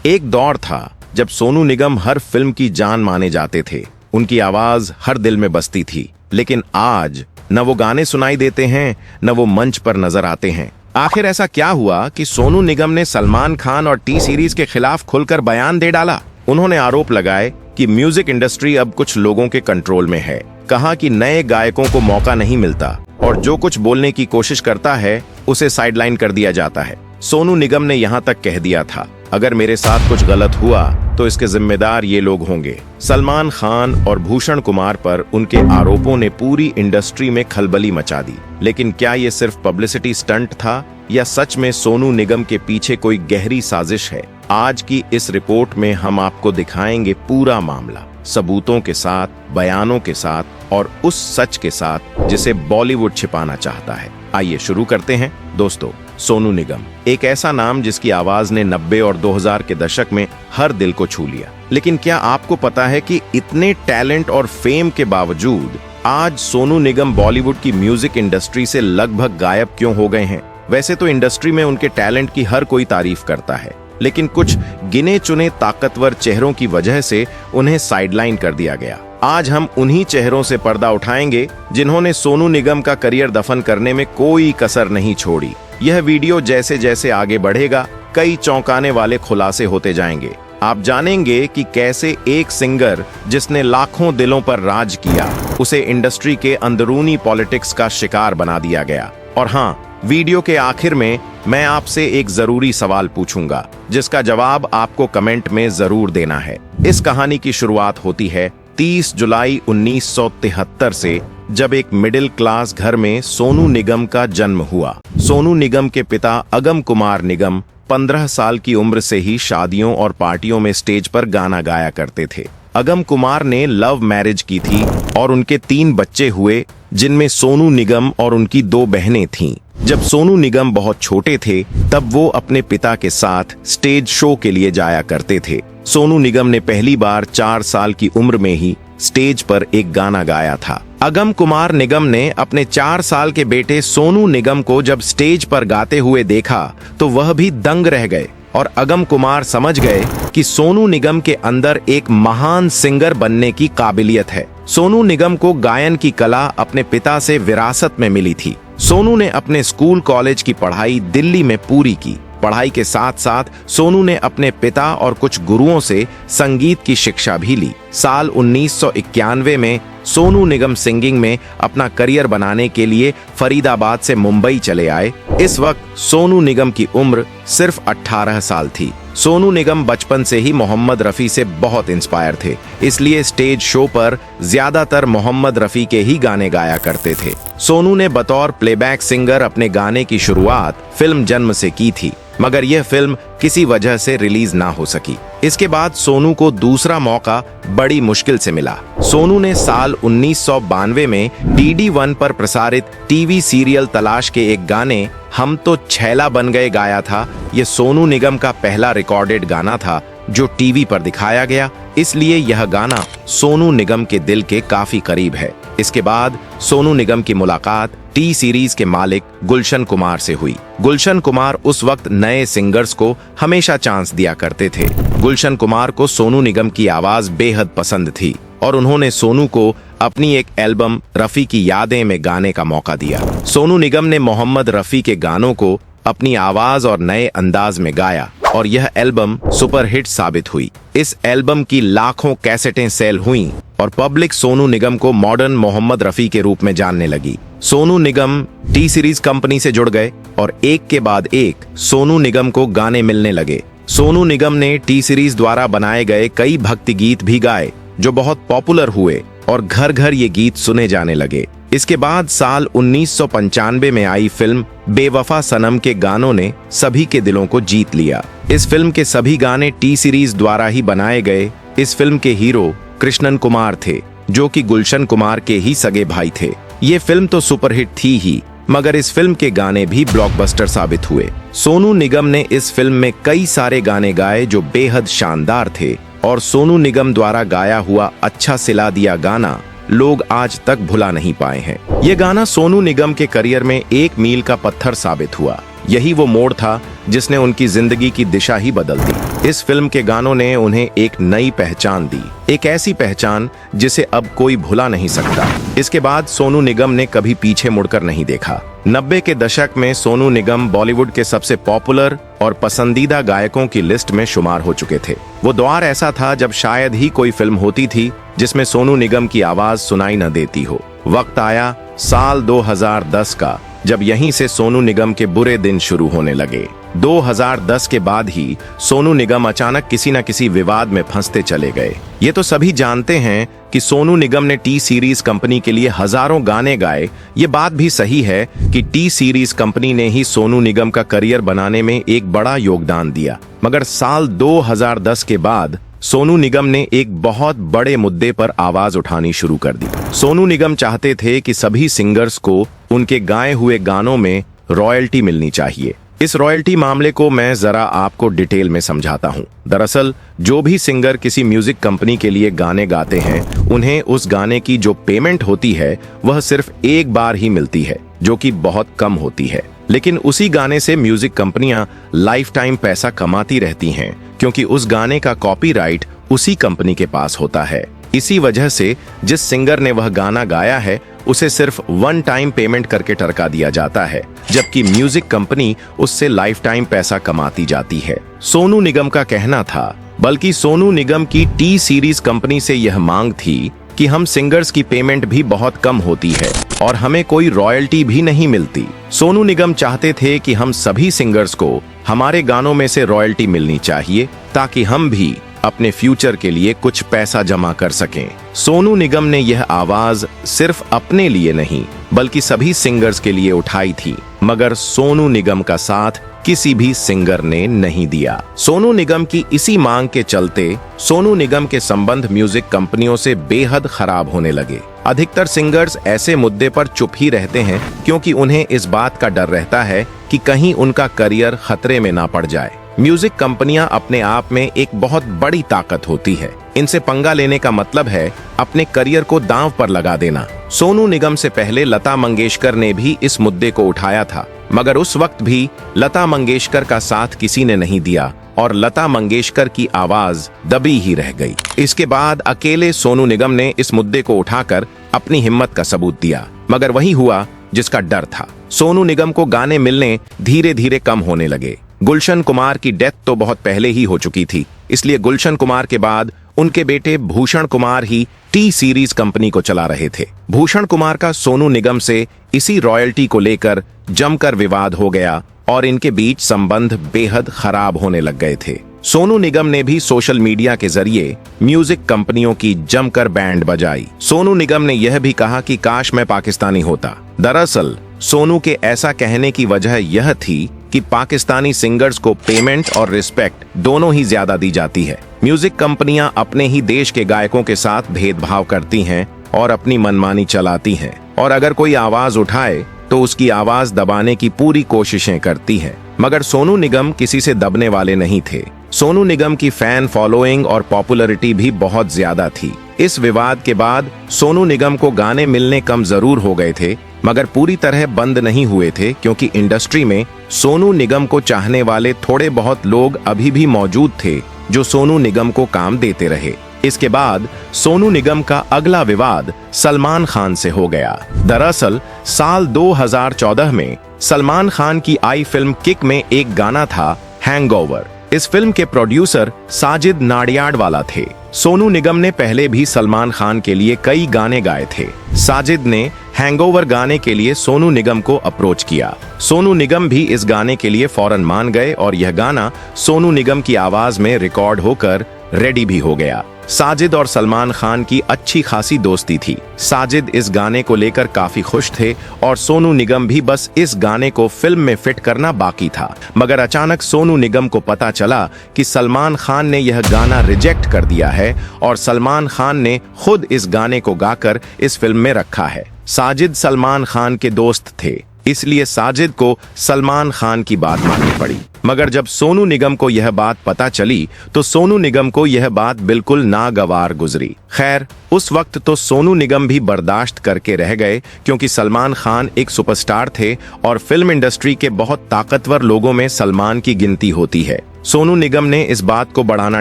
एक दौर था जब सोनू निगम हर फिल्म की जान माने जाते थे। उनकी आवाज हर दिल में बसती थी। लेकिन आज न वो गाने सुनाई देते हैं, न वो मंच पर नजर आते हैं। आखिर ऐसा क्या हुआ कि सोनू निगम ने सलमान खान और टी सीरीज के खिलाफ खुलकर बयान दे डाला? उन्होंने आरोप लगाए कि म्यूजिक इंडस्ट्री अब कुछ लोगों के कंट्रोल में है। कहा कि नए गायकों को मौका नहीं मिलता और जो कुछ बोलने की कोशिश करता है उसे साइडलाइन कर दिया जाता है। सोनू निगम ने यहाँ तक कह दिया था, अगर मेरे साथ कुछ गलत हुआ तो इसके जिम्मेदार ये लोग होंगे। सलमान खान और भूषण कुमार पर उनके आरोपों ने पूरी इंडस्ट्री में खलबली मचा दी। लेकिन क्या ये सिर्फ पब्लिसिटी स्टंट था या सच में सोनू निगम के पीछे कोई गहरी साजिश है? आज की इस रिपोर्ट में हम आपको दिखाएंगे पूरा मामला, सबूतों के साथ, बयानों के साथ और उस सच के साथ जिसे बॉलीवुड छिपाना चाहता है। आइए शुरू करते हैं। दोस्तों, सोनू निगम एक ऐसा नाम जिसकी आवाज ने 90 और 2000 के दशक में हर दिल को छू लिया। लेकिन क्या आपको पता है कि इतने टैलेंट और फेम के बावजूद आज सोनू निगम बॉलीवुड की म्यूजिक इंडस्ट्री से लगभग गायब क्यों हो गए हैं? वैसे तो इंडस्ट्री में उनके टैलेंट की हर कोई तारीफ करता है, लेकिन कुछ गिने चुने ताकतवर चेहरों की वजह से उन्हें साइडलाइन कर दिया गया। आज हम उन्हीं चेहरों से पर्दा उठाएंगे जिन्होंने सोनू निगम का करियर दफन करने में कोई कसर नहीं छोड़ी। यह वीडियो जैसे जैसे आगे बढ़ेगा, कई चौंकाने वाले खुलासे होते जाएंगे। आप जानेंगे कि कैसे एक सिंगर जिसने लाखों दिलों पर राज किया, उसे इंडस्ट्री के अंदरूनी पॉलिटिक्स का शिकार बना दिया गया। और हाँ, वीडियो के आखिर में मैं आपसे एक जरूरी सवाल पूछूंगा जिसका जवाब आपको कमेंट में जरूर देना है। इस कहानी की शुरुआत होती है 30 जुलाई 1973 से, जब एक मिडिल क्लास घर में सोनू निगम का जन्म हुआ। सोनू निगम के पिता अगम कुमार निगम 15 साल की उम्र से ही शादियों और पार्टियों में स्टेज पर गाना गाया करते थे। अगम कुमार ने लव मैरिज की थी और उनके 3 बच्चे हुए, जिनमें सोनू निगम और उनकी 2 बहनें थीं। जब सोनू निगम बहुत छोटे थे तब वो अपने पिता के साथ स्टेज शो के लिए जाया करते थे। सोनू निगम ने पहली बार 4 साल की उम्र में ही स्टेज पर एक गाना गाया था। अगम कुमार निगम ने अपने 4 साल के बेटे सोनू निगम को जब स्टेज पर गाते हुए देखा तो वह भी दंग रह गए और अगम कुमार समझ गए कि सोनू निगम के अंदर एक महान सिंगर बनने की काबिलियत है। सोनू निगम को गायन की कला अपने पिता से विरासत में मिली थी। सोनू ने अपने स्कूल कॉलेज की पढ़ाई दिल्ली में पूरी की। पढ़ाई के साथ साथ सोनू ने अपने पिता और कुछ गुरुओं से संगीत की शिक्षा भी ली। साल 1991 में सोनू निगम सिंगिंग में अपना करियर बनाने के लिए फरीदाबाद से मुंबई चले आए। इस वक्त सोनू निगम की उम्र सिर्फ 18 साल थी। सोनू निगम बचपन से ही मोहम्मद रफी से बहुत इंस्पायर थे, इसलिए स्टेज शो पर ज्यादातर मोहम्मद रफी के ही गाने गाया करते थे। सोनू ने बतौर प्लेबैक सिंगर अपने गाने की शुरुआत फिल्म जन्म से की थी, मगर यह फिल्म किसी वजह से रिलीज ना हो सकी। इसके बाद सोनू को दूसरा मौका बड़ी मुश्किल से मिला। सोनू ने साल 1992 में DD1 पर प्रसारित टीवी सीरियल तलाश के एक गाने हम तो छैला बन गए गाया था। यह सोनू निगम का पहला रिकॉर्डेड गाना था जो टीवी पर दिखाया गया, इसलिए यह गाना सोनू निगम के दिल के काफी करीब है। इसके बाद सोनू निगम की मुलाकात टी सीरीज के मालिक गुलशन कुमार से हुई। गुलशन कुमार उस वक्त नए सिंगर्स को हमेशा चांस दिया करते थे। गुलशन कुमार को सोनू निगम की आवाज बेहद पसंद थी और उन्होंने सोनू को अपनी एक एल्बम रफी की यादें में गाने का मौका दिया। सोनू निगम ने मोहम्मद रफी के गानों को अपनी आवाज और नए अंदाज में गाया और यह एल्बम सुपरहिट साबित हुई। इस एल्बम की लाखों कैसेटें सेल हुईं और पब्लिक सोनू निगम को मॉडर्न मोहम्मद रफी के रूप में जानने लगी। Sonu Nigam T series company से जुड़ गए और एक के बाद एक सोनू निगम को गाने मिलने लगे। सोनू निगम ने टी सीरीज द्वारा बनाए गए कई भक्ति गीत भी गाए जो बहुत पॉपुलर हुए और घर घर ये गीत सुने जाने लगे। इसके बाद साल 1995 में आई फिल्म बेवफा सनम के गानों ने सभी के दिलों को जीत लिया। इस फिल्म के सभी गाने टी सीरीज द्वारा ही बनाए गए। इस फिल्म के हीरो कृष्णन कुमार थे, जो कि गुलशन कुमार के ही सगे भाई थे। ये फिल्म तो सुपरहिट थी ही, मगर इस फिल्म के गाने भी ब्लॉकबस्टर साबित हुए। सोनू निगम ने इस फिल्म में कई सारे गाने गाए जो बेहद शानदार थे और सोनू निगम द्वारा गाया हुआ अच्छा सिला दिया गाना लोग आज तक भुला नहीं पाए हैं। ये गाना सोनू निगम के करियर में एक मील का पत्थर साबित हुआ। यही वो मोड़ था जिसने उनकी जिंदगी की दिशा ही बदल दी। इस फिल्म के गानों ने उन्हें एक नई पहचान दी, एक ऐसी पहचान जिसे अब कोई भुला नहीं सकता। इसके बाद सोनू निगम ने कभी पीछे मुड़कर नहीं देखा। 90 के दशक में सोनू निगम बॉलीवुड के सबसे पॉपुलर और पसंदीदा गायकों की लिस्ट में शुमार हो चुके थे। वो दौर ऐसा था जब शायद ही कोई फिल्म होती थी जिसमें सोनू निगम की आवाज सुनाई न देती हो। वक्त आया साल 2010 का, जब यहीं से सोनू निगम के बुरे दिन शुरू होने लगे। 2010 के बाद ही सोनू निगम अचानक किसी न किसी विवाद में फंसते चले गए। ये तो सभी जानते हैं कि सोनू निगम ने टी सीरीज कंपनी के लिए हजारों गाने गाए। ये बात भी सही है कि टी सीरीज कंपनी ने ही सोनू निगम का करियर बनाने में एक बड़ा योगदान दिया। मगर साल 2010 के बाद सोनू निगम ने एक बहुत बड़े मुद्दे पर आवाज उठानी शुरू कर दी। सोनू निगम चाहते थे कि सभी सिंगर्स को उनके गाए हुए गानों में रॉयल्टी मिलनी चाहिए। इस रॉयल्टी मामले को मैं जरा आपको डिटेल में समझाता हूँ। दरअसल जो भी सिंगर किसी म्यूजिक कंपनी के लिए गाने गाते हैं, उन्हें उस गाने की जो पेमेंट होती है वह सिर्फ एक बार ही मिलती है, जो कि बहुत कम होती है। लेकिन उसी गाने से म्यूजिक कंपनियां लाइफ टाइम पैसा कमाती रहती हैं, क्योंकि उस गाने का कॉपीराइट उसी कंपनी के पास होता है। इसी वजह से जिस सिंगर ने वह गाना गाया है उसे सिर्फ वन टाइम पेमेंट करके टरका दिया जाता है, जबकि म्यूजिक कंपनी उससे लाइफ टाइम पैसा कमाती जाती है। सोनू निगम का कहना था, बल्कि सोनू निगम की टी सीरीज कंपनी से यह मांग थी कि हम सिंगर्स की पेमेंट भी बहुत कम होती है और हमें कोई रॉयल्टी भी नहीं मिलती। सोनू निगम चाहते थे कि हम सभी सिंगर्स को हमारे गानों में से रॉयल्टी मिलनी चाहिए, ताकि हम भी अपने फ्यूचर के लिए कुछ पैसा जमा कर सकें। सोनू निगम ने यह आवाज सिर्फ अपने लिए नहीं बल्कि सभी सिंगर्स के लिए उठाई थी, मगर सोनू निगम का साथ किसी भी सिंगर ने नहीं दिया। सोनू निगम की इसी मांग के चलते सोनू निगम के संबंध म्यूजिक कंपनियों से बेहद खराब होने लगे। अधिकतर सिंगर्स ऐसे मुद्दे पर चुप ही रहते हैं, क्योंकि उन्हें इस बात का डर रहता है कि कहीं उनका करियर खतरे में ना पड़ जाए। म्यूजिक कंपनियां अपने आप में एक बहुत बड़ी ताकत होती है। इनसे पंगा लेने का मतलब है अपने करियर को दांव पर लगा देना। सोनू निगम से पहले लता मंगेशकर ने भी इस मुद्दे को उठाया था, मगर उस वक्त भी लता मंगेशकर का साथ किसी ने नहीं दिया और लता मंगेशकर की आवाज दबी ही रह गई। इसके बाद अकेले सोनू निगम ने इस मुद्दे को उठाकर अपनी हिम्मत का सबूत दिया, मगर वही हुआ जिसका डर था। सोनू निगम को गाने मिलने धीरे धीरे कम होने लगे। गुलशन कुमार की डेथ तो बहुत पहले ही हो चुकी थी, इसलिए गुलशन कुमार के बाद उनके बेटे भूषण कुमार ही टी सीरीज कंपनी को चला रहे थे। भूषण कुमार का सोनू निगम से इसी रॉयल्टी को लेकर जमकर विवाद हो गया और इनके बीच संबंध बेहद खराब होने लग गए थे। सोनू निगम ने भी सोशल मीडिया के जरिए म्यूजिक कंपनियों की जमकर बैंड बजाई। सोनू निगम ने यह भी कहा कि काश मैं पाकिस्तानी होता। दरअसल सोनू के ऐसा कहने की वजह यह थी कि पाकिस्तानी सिंगर्स को पेमेंट और रिस्पेक्ट दोनों ही ज्यादा दी जाती है। म्यूजिक कंपनियां अपने ही देश के गायकों के साथ भेदभाव करती हैं और अपनी मनमानी चलाती हैं, और अगर कोई आवाज उठाए तो उसकी आवाज दबाने की पूरी कोशिशें करती हैं। मगर सोनू निगम किसी से दबने वाले नहीं थे। सोनू निगम की फैन फॉलोइंग और पॉपुलैरिटी भी बहुत ज्यादा थी। इस विवाद के बाद सोनू निगम को गाने मिलने कम जरूर हो गए थे, मगर पूरी तरह बंद नहीं हुए थे, क्योंकि इंडस्ट्री में सोनू निगम को चाहने वाले थोड़े बहुत लोग अभी भी मौजूद थे जो सोनू निगम को काम देते रहे। इसके बाद सोनू निगम का अगला विवाद सलमान खान से हो गया। दरअसल साल 2014 में सलमान खान की आई फिल्म किक में एक गाना था हैंगओवर। इस फिल्म के प्रोड्यूसर साजिद नाडियाडवाला थे। सोनू निगम ने पहले भी सलमान खान के लिए कई गाने गाए थे। साजिद ने हैंगओवर गाने के लिए सोनू निगम को अप्रोच किया। सोनू निगम भी इस गाने के लिए फौरन मान गए और यह गाना सोनू निगम की आवाज में रिकॉर्ड होकर रेडी भी हो गया। साजिद और सलमान खान की अच्छी खासी दोस्ती थी। साजिद इस गाने को लेकर काफी खुश थे और सोनू निगम भी बस इस गाने को फिल्म में फिट करना बाकी था। मगर अचानक सोनू निगम को पता चला कि सलमान खान ने यह गाना रिजेक्ट कर दिया है और सलमान खान ने खुद इस गाने को गाकर इस फिल्म में रखा है। साजिद सलमान खान के दोस्त थे, इसलिए साजिद को सलमान खान की बात माननी पड़ी। मगर जब सोनू निगम को यह बात पता चली तो सोनू निगम को यह बात बिल्कुल नागवार गुजरी। खैर, उस वक्त तो सोनू निगम भी बर्दाश्त करके रह गए, क्योंकि सलमान खान एक सुपरस्टार थे और फिल्म इंडस्ट्री के बहुत ताकतवर लोगों में सलमान की गिनती होती है। सोनू निगम ने इस बात को बढ़ाना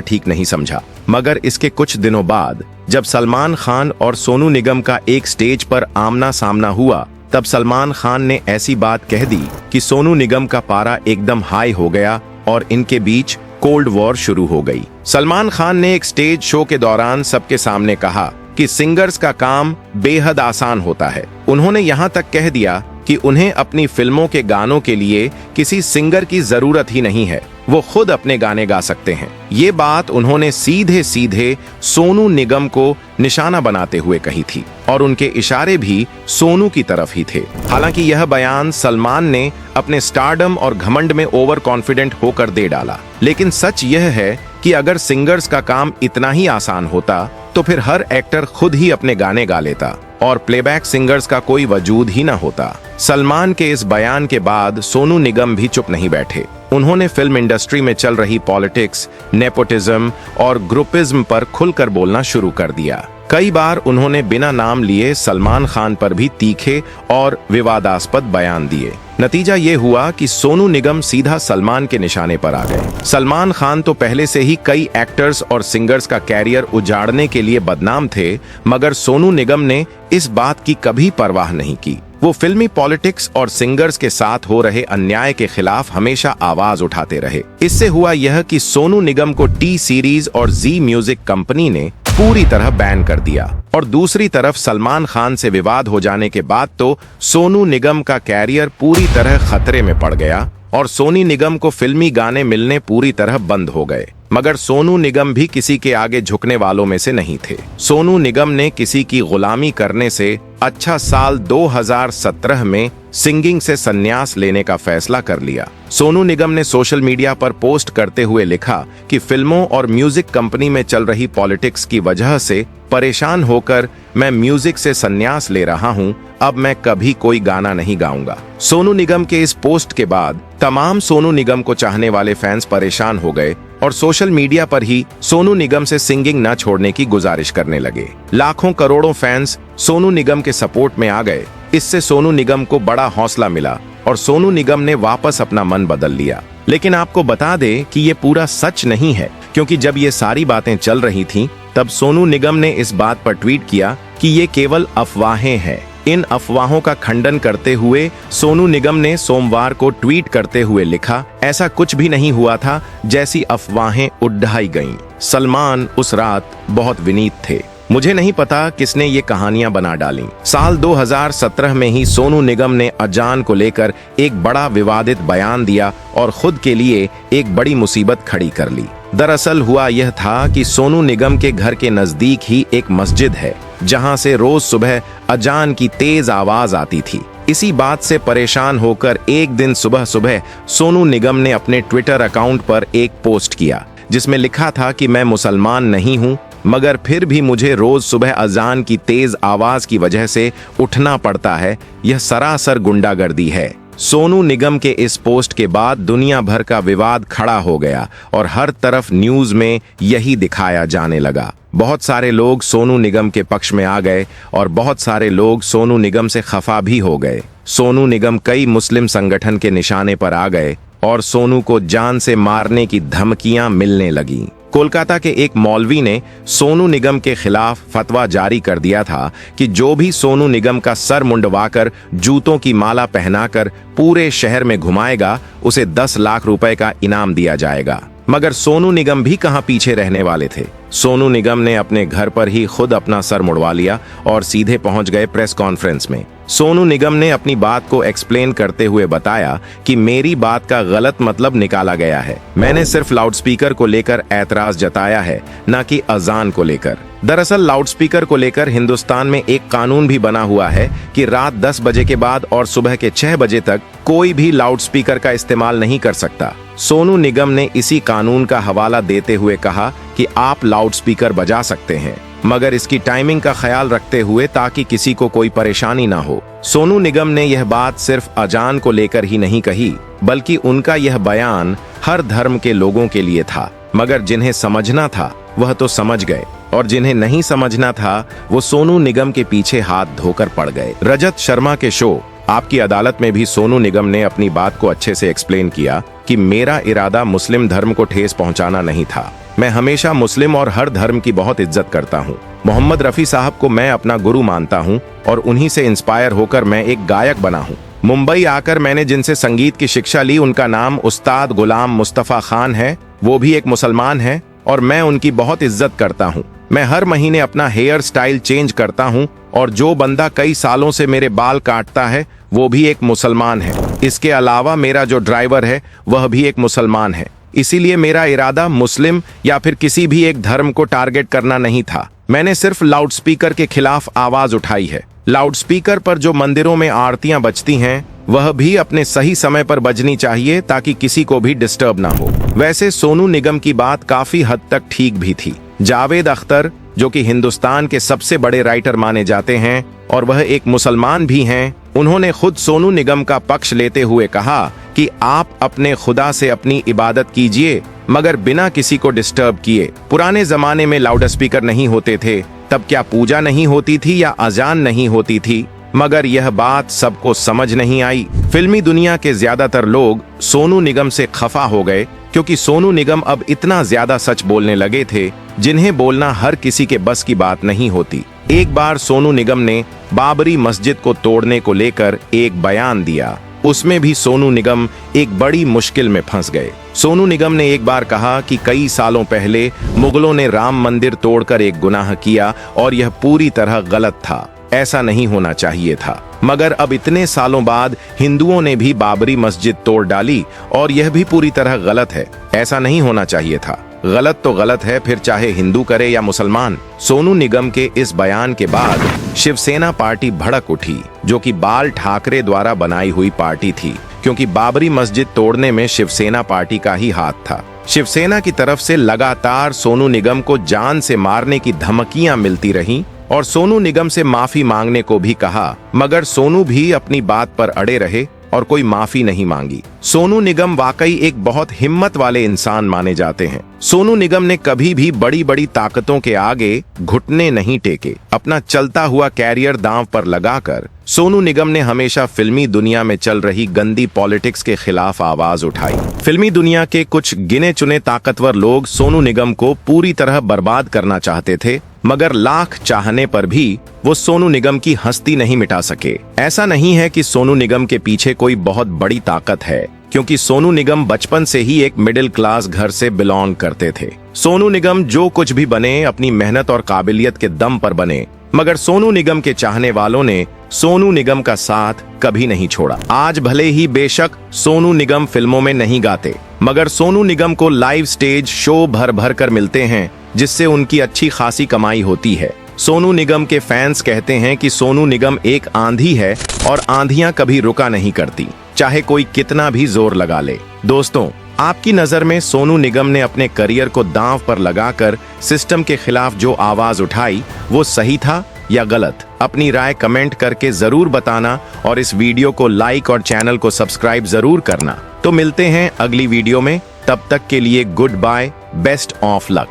ठीक नहीं समझा। मगर इसके कुछ दिनों बाद जब सलमान खान और सोनू निगम का एक स्टेज पर आमना सामना हुआ, तब सलमान खान ने ऐसी बात कह दी कि सोनू निगम का पारा एकदम हाई हो गया और इनके बीच कोल्ड वॉर शुरू हो गई। सलमान खान ने एक स्टेज शो के दौरान सबके सामने कहा कि सिंगर्स का काम बेहद आसान होता है। उन्होंने यहाँ तक कह दिया कि उन्हें अपनी फिल्मों के गानों के लिए किसी सिंगर की जरूरत ही नहीं है, वो खुद अपने गाने गा सकते हैं। ये बात उन्होंने सीधे सीधे सोनू निगम को निशाना बनाते हुए कही थी और उनके इशारे भी सोनू की तरफ ही थे। हालांकि यह बयान सलमान ने अपने स्टारडम और घमंड में ओवर कॉन्फिडेंट होकर दे डाला, लेकिन सच यह है कि अगर सिंगर्स का काम इतना ही आसान होता तो फिर हर एक्टर खुद ही अपने गाने गा लेता और प्लेबैक सिंगर्स का कोई वजूद ही न होता। सलमान के इस बयान के बाद सोनू निगम भी चुप नहीं बैठे। उन्होंने फिल्म इंडस्ट्री में चल रही पॉलिटिक्स, नेपोटिज्म और ग्रुपिज्म पर खुलकर बोलना शुरू कर दिया। कई बार उन्होंने बिना नाम लिए सलमान खान पर भी तीखे और विवादास्पद बयान दिए। नतीजा ये हुआ कि सोनू निगम सीधा सलमान के निशाने पर आ गए। सलमान खान तो पहले से ही कई एक्टर्स और सिंगर्स का कैरियर उजाड़ने के लिए बदनाम थे, मगर सोनू निगम ने इस बात की कभी परवाह नहीं की। वो फिल्मी पॉलिटिक्स और सिंगर्स के साथ हो रहे अन्याय के खिलाफ हमेशा आवाज उठाते रहे। इससे हुआ यह कि सोनू निगम को टी सीरीज और जी म्यूजिक कंपनी ने पूरी तरह बैन कर दिया और दूसरी तरफ सलमान खान से विवाद हो जाने के बाद तो सोनू निगम का कैरियर पूरी तरह खतरे में पड़ गया और सोनू निगम को फिल्मी गाने मिलने पूरी तरह बंद हो गए। मगर सोनू निगम भी किसी के आगे झुकने वालों में से नहीं थे। सोनू निगम ने किसी की गुलामी करने से अच्छा साल 2017 में सिंगिंग से संन्यास लेने का फैसला कर लिया। सोनू निगम ने सोशल मीडिया पर पोस्ट करते हुए लिखा कि फिल्मों और म्यूजिक कंपनी में चल रही पॉलिटिक्स की वजह से परेशान होकर मैं म्यूजिक से संन्यास ले रहा हूं, अब मैं कभी कोई गाना नहीं गाऊंगा। सोनू निगम के इस पोस्ट के बाद तमाम सोनू निगम को चाहने वाले फैंस परेशान हो गए और सोशल मीडिया पर ही सोनू निगम से सिंगिंग न छोड़ने की गुजारिश करने लगे। लाखों करोड़ों फैंस सोनू निगम के सपोर्ट में आ गए। इससे सोनू निगम को बड़ा हौसला मिला और सोनू निगम ने वापस अपना मन बदल लिया। लेकिन आपको बता दें कि ये पूरा सच नहीं है, क्योंकि जब ये सारी बातें चल रही थीं, तब सोनू निगम ने इस बात पर ट्वीट किया कि ये केवल अफवाहें हैं। इन अफवाहों का खंडन करते हुए सोनू निगम ने सोमवार को ट्वीट करते हुए लिखा, ऐसा कुछ भी नहीं हुआ था, जैसी अफवाहें उड़ाई गईं। सलमान उस रात बहुत विनीत थे। मुझे नहीं पता किसने ये कहानियां बना डाली। साल 2017 में ही सोनू निगम ने अजान को लेकर एक बड़ा विवादित बयान दिया और खुद के लिए एक बड़ी मुसीबत खड़ी कर ली। दरअसल हुआ यह था कि सोनू निगम के घर के नजदीक ही एक मस्जिद है, जहां से रोज सुबह अजान की तेज आवाज आती थी। इसी बात से परेशान होकर एक दिन सुबह सुबह सोनू निगम ने अपने ट्विटर अकाउंट पर एक पोस्ट किया, जिसमें लिखा था कि मैं मुसलमान नहीं हूं, मगर फिर भी मुझे रोज सुबह अजान की तेज आवाज की वजह से उठना पड़ता है। यह सरासर गुंडागर्दी है। सोनू निगम के इस पोस्ट के बाद दुनिया भर का विवाद खड़ा हो गया और हर तरफ न्यूज में यही दिखाया जाने लगा। बहुत सारे लोग सोनू निगम के पक्ष में आ गए और बहुत सारे लोग सोनू निगम से खफा भी हो गए। सोनू निगम कई मुस्लिम संगठन के निशाने पर आ गए और सोनू को जान से मारने की धमकियां मिलने लगीं। कोलकाता के एक मौलवी ने सोनू निगम के खिलाफ फतवा जारी कर दिया था कि जो भी सोनू निगम का सर मुंडवाकर जूतों की माला पहनाकर पूरे शहर में घुमाएगा, उसे 10 लाख रुपए का इनाम दिया जाएगा। मगर सोनू निगम भी कहां पीछे रहने वाले थे। सोनू निगम ने अपने घर पर ही खुद अपना सर मुड़वा लिया और सीधे पहुंच गए प्रेस कॉन्फ्रेंस में। सोनू निगम ने अपनी बात को एक्सप्लेन करते हुए बताया कि मेरी बात का गलत मतलब निकाला गया है। मैंने सिर्फ लाउडस्पीकर को लेकर ऐतराज जताया है, न कि अजान को लेकर। दरअसल लाउडस्पीकर को लेकर हिंदुस्तान में एक कानून भी बना हुआ है कि रात 10 बजे के बाद और सुबह के 6 बजे तक कोई भी लाउडस्पीकर का इस्तेमाल नहीं कर सकता। सोनू निगम ने इसी कानून का हवाला देते हुए कहा कि आप लाउडस्पीकर बजा सकते हैं, मगर इसकी टाइमिंग का ख्याल रखते हुए ताकि किसी को कोई परेशानी ना हो। सोनू निगम ने यह बात सिर्फ अजान को लेकर ही नहीं कही, बल्कि उनका यह बयान हर धर्म के लोगों के लिए था। मगर जिन्हें समझना था वह तो समझ गए, और जिन्हें नहीं समझना था वो सोनू निगम के पीछे हाथ धोकर पड़ गए। रजत शर्मा के शो आपकी अदालत में भी सोनू निगम ने अपनी बात को अच्छे से एक्सप्लेन किया कि मेरा इरादा मुस्लिम धर्म को ठेस पहुंचाना नहीं था। मैं हमेशा मुस्लिम और हर धर्म की बहुत इज्जत करता हूं। मोहम्मद रफी साहब को मैं अपना गुरु मानता हूं और उन्हीं से इंस्पायर होकर मैं एक गायक बना हूं। मुंबई आकर मैंने जिनसे संगीत की शिक्षा ली उनका नाम उस्ताद गुलाम मुस्तफा खान है। वो भी एक मुसलमान है और मैं उनकी बहुत इज्जत करता हूं। मैं हर महीने अपना हेयर स्टाइल चेंज करता हूं और जो बंदा कई सालों से मेरे बाल काटता है वो भी एक मुसलमान है। इसके अलावा मेरा जो ड्राइवर है वह भी एक मुसलमान है। इसीलिए मेरा इरादा मुस्लिम या फिर किसी भी एक धर्म को टारगेट करना नहीं था। मैंने सिर्फ लाउडस्पीकर के खिलाफ आवाज उठाई है। लाउडस्पीकर पर जो मंदिरों में आरतियां बजती हैं वह भी अपने सही समय पर बजनी चाहिए ताकि किसी को भी डिस्टर्ब ना हो। वैसे सोनू निगम की बात काफी हद तक ठीक भी थी। जावेद अख्तर जो कि हिंदुस्तान के सबसे बड़े राइटर माने जाते हैं और वह एक मुसलमान भी हैं, उन्होंने खुद सोनू निगम का पक्ष लेते हुए कहा कि आप अपने खुदा से अपनी इबादत कीजिए मगर बिना किसी को डिस्टर्ब किए। पुराने जमाने में लाउड स्पीकर नहीं होते थे, तब क्या पूजा नहीं होती थी या अजान नहीं होती थी? मगर यह बात सबको समझ नहीं आई। फिल्मी दुनिया के ज्यादातर लोग सोनू निगम से खफा हो गए क्योंकि सोनू निगम अब इतना ज्यादा सच बोलने लगे थे जिन्हें बोलना हर किसी के बस की बात नहीं होती। एक बार सोनू निगम ने बाबरी मस्जिद को तोड़ने को लेकर एक बयान दिया। उसमें भी सोनू निगम एक बड़ी मुश्किल में फंस गए। सोनू निगम ने एक बार कहा कि कई सालों पहले मुगलों ने राम मंदिर तोड़कर एक गुनाह किया और यह पूरी तरह गलत था, ऐसा नहीं होना चाहिए था। मगर अब इतने सालों बाद हिंदुओं ने भी बाबरी मस्जिद तोड़ डाली और यह भी पूरी तरह गलत है, ऐसा नहीं होना चाहिए था। गलत तो गलत है, फिर चाहे हिंदू करे या मुसलमान। सोनू निगम के इस बयान के बाद शिवसेना पार्टी भड़क उठी, जो कि बाल ठाकरे द्वारा बनाई हुई पार्टी थी, क्योंकि बाबरी मस्जिद तोड़ने में शिवसेना पार्टी का ही हाथ था। शिवसेना की तरफ से लगातार सोनू निगम को जान से मारने की धमकियां मिलती रहीं और सोनू निगम से माफी मांगने को भी कहा, मगर सोनू भी अपनी बात पर अड़े रहे और कोई माफी नहीं मांगी। सोनू निगम वाकई एक बहुत हिम्मत वाले इंसान माने जाते हैं। सोनू निगम ने कभी भी बड़ी बड़ी ताकतों के आगे घुटने नहीं टेके। अपना चलता हुआ कैरियर दांव पर लगाकर सोनू निगम ने हमेशा फिल्मी दुनिया में चल रही गंदी पॉलिटिक्स के खिलाफ आवाज उठाई। फिल्मी दुनिया के कुछ गिने चुने ताकतवर लोग सोनू निगम को पूरी तरह बर्बाद करना चाहते थे, मगर लाख चाहने पर भी वो सोनू निगम की हस्ती नहीं मिटा सके। ऐसा नहीं है कि सोनू निगम के पीछे कोई बहुत बड़ी ताकत है, क्योंकि सोनू निगम बचपन से ही एक मिडिल क्लास घर से बिलोंग करते थे। सोनू निगम जो कुछ भी बने अपनी मेहनत और काबिलियत के दम पर बने, मगर सोनू निगम के चाहने वालों ने सोनू निगम का साथ कभी नहीं छोड़ा। आज भले ही बेशक सोनू निगम फिल्मों में नहीं गाते, मगर सोनू निगम को लाइव स्टेज शो भर भर कर मिलते हैं, जिससे उनकी अच्छी खासी कमाई होती है। सोनू निगम के फैंस कहते हैं कि सोनू निगम एक आंधी है और आंधियां कभी रुका नहीं करती, चाहे कोई कितना भी जोर लगा ले। दोस्तों, आपकी नजर में सोनू निगम ने अपने करियर को दांव पर लगाकर सिस्टम के खिलाफ जो आवाज उठाई वो सही था या गलत? अपनी राय कमेंट करके जरूर बताना और इस वीडियो को लाइक और चैनल को सब्सक्राइब जरूर करना। तो मिलते हैं अगली वीडियो में, तब तक के लिए goodbye, best of luck.